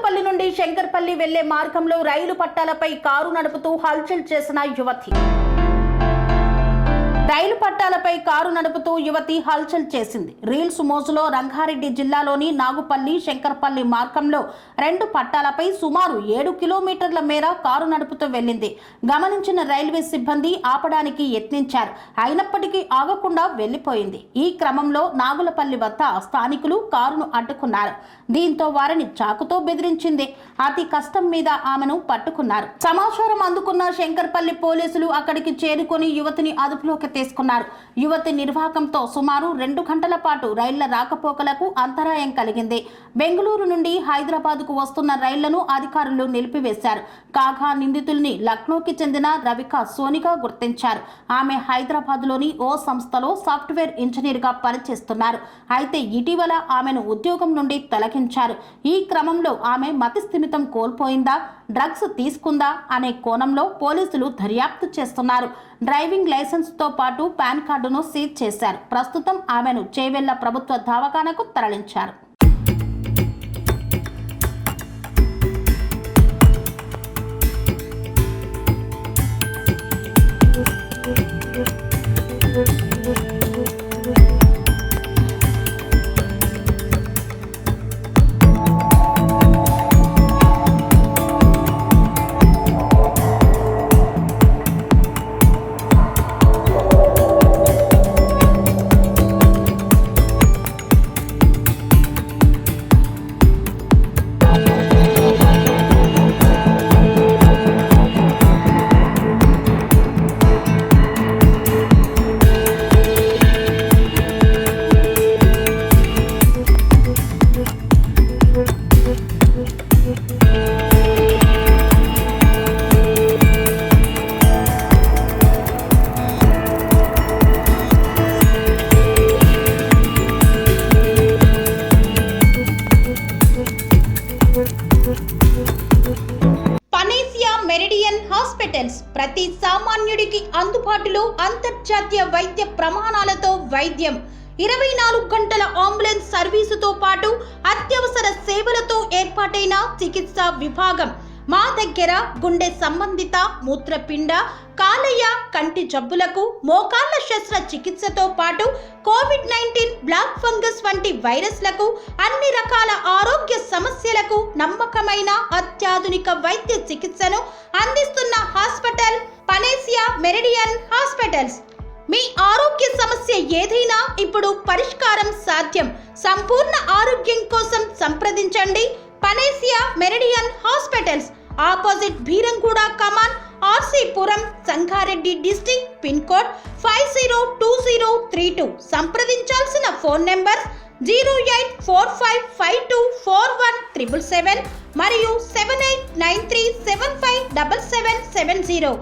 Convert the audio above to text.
నాగులపల్లి నుండి శంకర్పల్లి వెళ్లే మార్గంలో రైలు పట్టాలపై కారు నడుపుతూ హల్చల్ చేసిన యువతి. రైలు పట్టాలపై కారు నడుపుతూ యువతి హల్చల్ చేసింది. రీల్స్ మోజులో రంగారెడ్డి జిల్లాలోని నాగుపల్లి శంకర్పల్లి మార్గంలో 2 పట్టాలపై సుమారు 7 కిలోమీటర్ల మేర కారు నడుపుతూ వెళ్లింది. గమనించిన రైల్వే సిబ్బంది ఆపడానికి యత్నించారు. అయినప్పటికీ ఆగకుండా వెళ్లిపోయింది. ఈ క్రమంలో నాగులపల్లి వద్ద స్థానికులు కారును అడ్డుకున్నారు. దీంతో వారిని చాకుతో బెదిరించింది. అతి కష్టం మీద ఆమెను పట్టుకున్నారు. సమాచారం అందుకున్న శంకర్పల్లి పోలీసులు అక్కడికి చేరుకొని యువతిని అదుపులోకి తీసుకున్నారు. యువతి నిర్వాహకంతో సుమారు 2 గంటల పాటు రైళ్ల రాకపోకలకు అంతరాయం కలిగింది. బెంగళూరు నుండి హైదరాబాద్ కు వస్తున్న రైళ్లను అధికారులు నిలిపివేశారు. కాగా నిందితుల్ని లక్నోకి చెందిన రవిక సోనిగా గుర్తించారు. ఆమె హైదరాబాద్ లోని ఓ సంస్థలో సాఫ్ట్వేర్ ఇంజనీర్ గా పనిచేస్తున్నారు. అయితే ఇటీవల ఆమెను ఉద్యోగం నుండి తొలగించారు. ఈ క్రమంలో ఆమె మతిస్థిమితం కోల్పోయిందా, డ్రగ్స్ తీసుకుందా అనే కోణంలో పోలీసులు దర్యాప్తు చేస్తున్నారు. డ్రైవింగ్ లైసెన్స్ తో పాటు పాన్ కార్డును సీజ్ చేశారు. ప్రస్తుతం ఆమెను చేవెళ్ల ప్రభుత్వ దవాఖానకు తరలించారు. పనేసియా మెరిడియన్ హాస్పిటల్స్ ప్రతి సామాన్యుడికి అందుబాటులో అంతర్జాతీయ వైద్య ప్రమాణాలతో వైద్యం, 24 గంటల అంబులెన్స్ సర్వీసుతో పాటు అత్యవసర సేవలతో ఏర్పాటైన చికిత్సా విభాగం. మా దగ్గర గుండె సంబంధిత, మూత్రపిండ, కాలేయ, కంటి జబ్బులకు, మోకాళ్ల శస్త్రచికిత్సతో పాటు కోవిడ్-19, బ్లాక్ ఫంగస్ వంటి వైరస్లకు, అన్ని రకాల ఆరోగ్య సమస్యలకు నమ్మకమైన అత్యాధునిక వైద్య చికిత్సను అందిస్తున్న హాస్పిటల్ పనేసియా మెరిడియన్ హాస్పిటల్స్. మీ ఆరోగ్య సమస్య ఏదైనా ఇప్పుడు పరిష్కారం సాధ్యం. సంపూర్ణ ఆరోగ్యం కోసం సంప్రదించండి Panacea Meridian Hospitals. Opposite Bheeramguda కమాన్, RC Puram, Sangareddy district. Pin code 502032. సంప్రదించాల్సిన ఫోన్ నెంబర్ 0845524177 మరియు 7893757770.